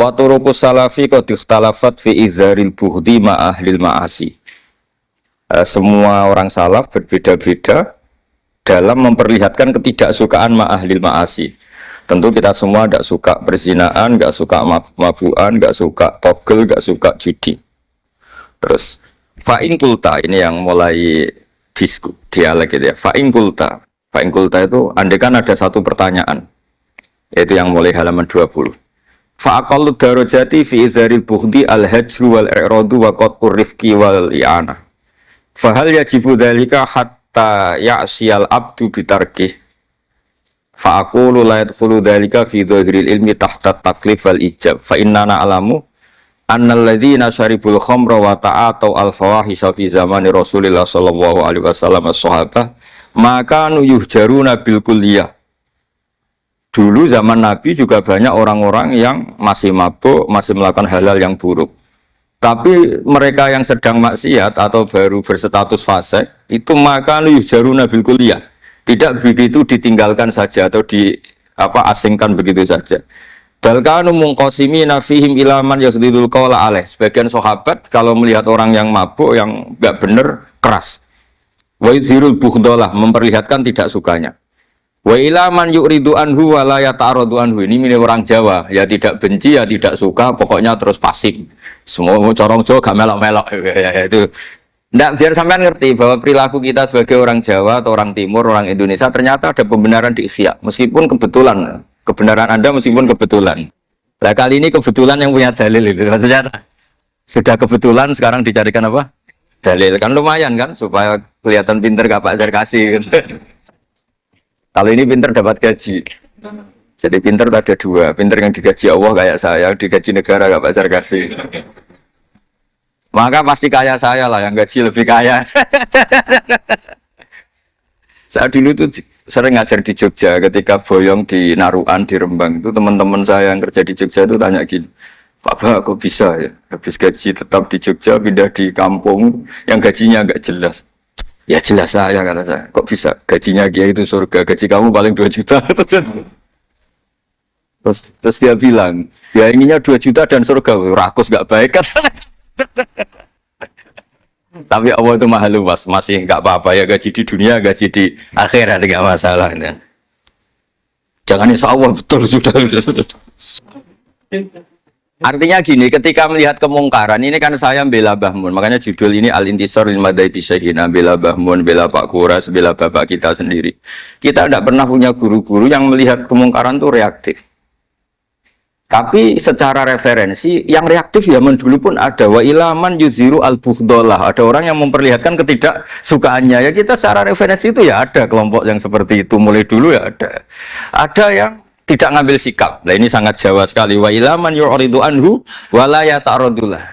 Wa turuqus salafi qad ikhtalafat fi izharil bughdi ma ahlil ma'asi. Semua orang salaf berbeda-beda dalam memperlihatkan ketidaksukaan ma ahlil ma'asi. Tentu kita semua tidak suka perzinaan, tidak suka mabuan, tidak suka togel, tidak suka judi. Terus fa'in kulta ini yang mulai dialek gitu ya. Fa'in kulta itu andaikan ada satu pertanyaan, yaitu yang mulai halaman 20. Fa'aqallu darajati fi izharil bughdi al-hajru wal i'radu wa qat'ur rifqi wal i'anah. Fahal yajibu dzalika hatta ya'siyal abdu bitarkih. Fa'aqulu la yadkhulu dzalika fi dhahiril ilmi tahta taklif wal ijab. Fa inna na'lamu annal ladzina syaribul khamra wa ta'atau al-fawahisha fi zamani Rasulillah sallallahu alaihi wasallam as-sahabah maka yuhjaruna bil kulliyah. Dulu zaman Nabi juga banyak orang-orang yang masih mabuk, masih melakukan hal-hal yang buruk. Tapi mereka yang sedang maksiat atau baru berstatus fasik itu maka yuhjaruna bil kulliyah. Tidak begitu ditinggalkan saja atau asingkan begitu saja. Balkanu munqasimina fihim ilaman yasdidul qawla alaih. Sebagian sahabat kalau melihat orang yang mabuk yang enggak benar keras. Wa yuzhirul bughdalah, memperlihatkan tidak sukanya. Wa ilaman yu'ridu anhu wa la yata'aradu anhu. Ini milik orang Jawa, ya tidak benci ya tidak suka, pokoknya terus pasif. Semua corong Jawa gak melok-melok ya, itu. Nggak, biar sampean ngerti bahwa perilaku kita sebagai orang Jawa atau orang Timur, orang Indonesia ternyata ada pembenaran di ikhya, meskipun kebetulan. Kebenaran Anda meskipun kebetulan. Nah kali ini kebetulan yang punya dalil itu. Maksudnya sudah kebetulan sekarang dicarikan apa? Dalil. Kan lumayan kan supaya kelihatan pinter gak Pak Zarkasi gitu. Kalau ini pinter dapat gaji. Jadi pinter ada dua. Pinter yang digaji Allah kayak saya, digaji negara gak Pak Zarkasi. Maka pasti kaya saya lah yang gaji lebih kaya. Saat dulu tuh sering ngajar di Jogja, ketika boyong di Naruan, di Rembang itu teman-teman saya yang kerja di Jogja itu tanya gini, Pak kok bisa ya habis gaji tetap di Jogja pindah di kampung yang gajinya agak jelas. Ya jelas saya, kata saya, kok bisa gajinya dia itu surga, gaji kamu paling 2 juta. Terus dia bilang ya inginnya 2 juta dan surga, rakus gak baik kan. Tapi Allah itu maha luas, masih nggak apa-apa ya gaji di dunia, gaji di akhirat nggak masalah. Ya. Jangan insya Allah betul sudah. Artinya gini, ketika melihat kemungkaran ini kan saya bela Mbah Mun, makanya judul ini Al-Intisar lil Madhabi Syekhina, bela Mbah Mun, bela Pak Kuras, bela bapak kita sendiri. Kita tidak pernah punya guru-guru yang melihat kemungkaran itu reaktif. Tapi secara referensi yang reaktif zaman dulu pun ada. Wa ilaman yuziru al-bughdalah, ada orang yang memperlihatkan ketidaksukaannya. Ya kita secara referensi itu ya ada kelompok yang seperti itu mulai dulu ya ada yang tidak ngambil sikap. Nah ini sangat Jawa sekali. Wa ilaman yu'ridu anhu wa la yata'aradullah.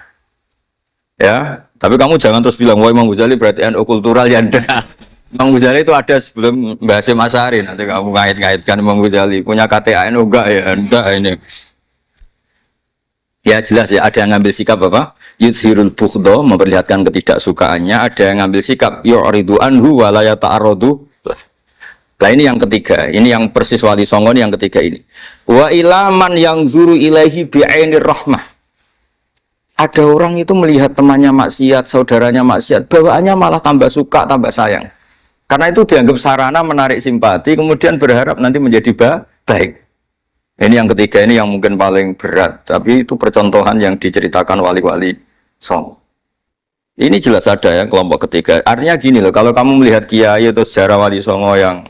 Ya, tapi kamu jangan terus bilang wah Imam Ghazali berarti NU kultural ya enggak. Imam Ghazali itu ada sebelum bahas Mas Ari, nanti kamu ngait-ngaitkan Imam Ghazali punya KTA NU enggak ya enggak ini. Ya jelas ya, ada yang ngambil sikap apa? Yuzhirul bughda, memperlihatkan ketidaksukaannya. Ada yang ngambil sikap yu'ridu anhu wa la yata'aradu. Nah ini yang ketiga, ini yang persis Wali Songo ini yang ketiga ini. Wa ilaman yang zuru ilaihi bi'ainir rahmah. Ada orang itu melihat temannya maksiat, saudaranya maksiat, bawaannya malah tambah suka, tambah sayang. Karena itu dianggap sarana menarik simpati, kemudian berharap nanti menjadi baik. Ini yang ketiga, ini yang mungkin paling berat, tapi itu percontohan yang diceritakan wali-wali Songo. Ini jelas ada ya kelompok ketiga. Artinya gini loh, kalau kamu melihat kiai atau sejarah Wali Songo yang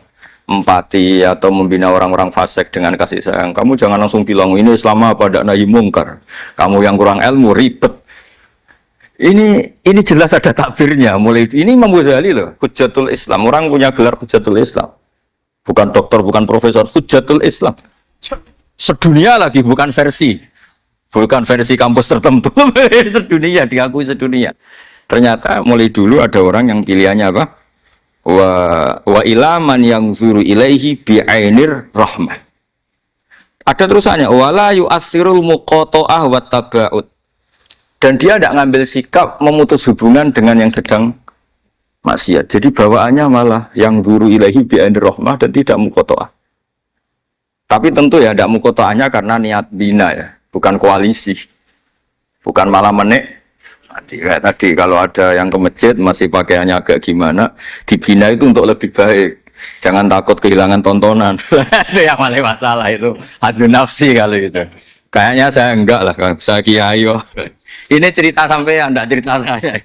empati atau membina orang-orang fasik dengan kasih sayang, kamu jangan langsung bilang ini Islam apa tidak nahi mungkar. Kamu yang kurang ilmu ribet. Ini jelas ada takbirnya. Mulai ini Imam Ghazali loh, Hujjatul Islam. Orang punya gelar Hujjatul Islam, bukan doktor, bukan profesor, Hujjatul Islam. Sedunia lagi, bukan versi kampus tertentu. Sedunia, diakui sedunia. Ternyata mulai dulu ada orang yang pilihannya apa? Wa ilaman yang zuru ilaihi bi'ainir rahmah. Ada terusannya wala yu'athirul muqata'ah wa taba'ud. Dan dia tidak ngambil sikap memutus hubungan dengan yang sedang maksiat. Jadi bawaannya malah yang zuru ilaihi bi'ainir rahmah dan tidak muqata'ah. Tapi tentu ya tidak mukotoahnya karena niat bina ya, bukan koalisi, bukan malah menik. Tadi kalau ada yang ke masjid masih pakaiannya agak gimana, dibina itu untuk lebih baik. Jangan takut kehilangan tontonan. Itu yang paling masalah itu. Hadu nafsi kalau itu. Kayaknya saya enggak lah, saya kiai. Ini cerita sampai enggak cerita saya.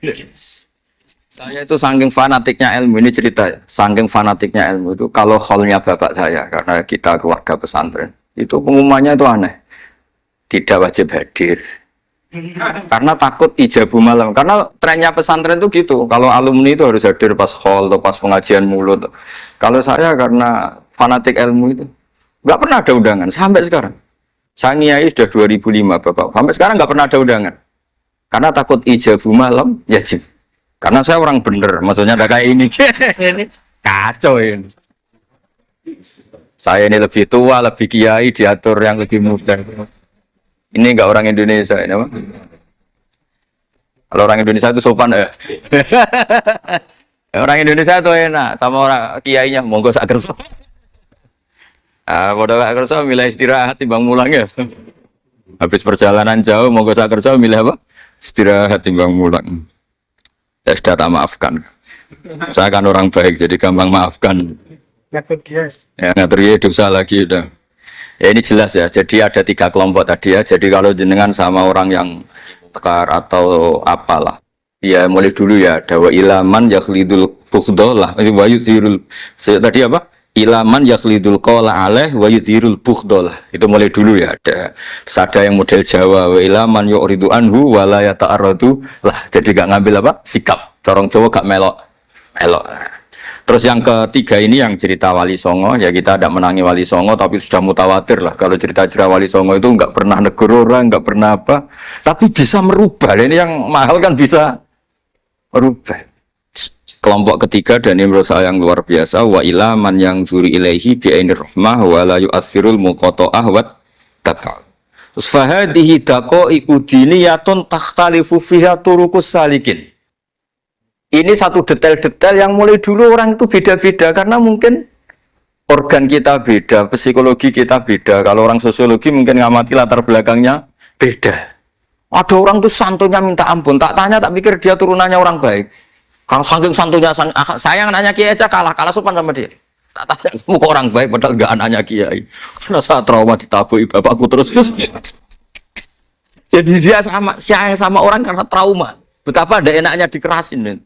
Saya itu saking fanatiknya ilmu, ini cerita ya. Saking fanatiknya ilmu itu kalau hallnya bapak saya, karena kita keluarga pesantren, itu pengumumannya itu aneh. Tidak wajib hadir. Karena takut ijabu malam. Karena trennya pesantren itu gitu. Kalau alumni itu harus hadir pas hall atau pas pengajian mulut. Kalau saya karena fanatik ilmu itu nggak pernah ada undangan sampai sekarang. Saya ngiyai sudah 2005 Bapak. Sampai sekarang nggak pernah ada undangan. Karena takut ijabu malam yajib. Karena saya orang bener, maksudnya ada kayak ini. Ini kacau ini. Saya ini lebih tua, lebih kiai, diatur yang lebih muda. Ini enggak orang Indonesia ini apa? Kalau orang Indonesia itu sopan ya. Orang Indonesia itu enak sama orang kiainya monggo sak kersa. Ah, bodoh sak kersa milih istirahat timbang mulang ya. Habis perjalanan jauh monggo sak kersa milih apa? Istirahat timbang mulang. Ya sudah tak maafkan. Saya kan orang baik jadi gampang maafkan. Ngatur dia. Ya ngatur dia dosa lagi udah. Ya ini jelas ya, jadi ada 3 kelompok tadi ya. Jadi kalau jenengan sama orang yang tekar atau apalah, ya mulai dulu ya. Dawa ilaman yakhlidul bukhdolah, ini wayudhirul. Tadi apa? Ilaman yakhlidul qawla alaih wayudhirul bukhdolah. Itu mulai dulu ya. Terus ada yang model Jawa, wa ilaman yu'ridu anhu walayata aradu lah. Jadi gak ngambil apa? Sikap. Corong Jawa gak melok. Terus yang ketiga ini yang cerita Wali Songo, ya kita tidak menangi Wali Songo tapi sudah mutawatir lah. Kalau cerita-cerita Wali Songo itu nggak pernah negur orang, nggak pernah apa, tapi bisa merubah. Ini yang mahal kan bisa merubah. Kelompok ketiga dan ini menurut saya yang luar biasa, wa ilaman yang zuri ilaihi bi'ainir rahmah wa la yu'athirul muqata'ah wat tata. Terus fahadihi daqaiqu diniyatun takhtalifu fiha turuqus salikin. Ini satu detail-detail yang mulai dulu orang itu beda-beda karena mungkin organ kita beda, psikologi kita beda. Kalau orang sosiologi mungkin ngamati latar belakangnya beda. Ada orang tuh santunya minta ampun, tak tanya tak pikir dia turunannya orang baik. Kalau saking santunya saya nanya kiai aja kalah sopan sama dia. Tak tanya kamu orang baik padahal nggak anaknya kiai. Karena saya trauma ditabui bapakku terus. Jadi dia sayang sama orang karena trauma. Betapa ada enaknya dikerasin.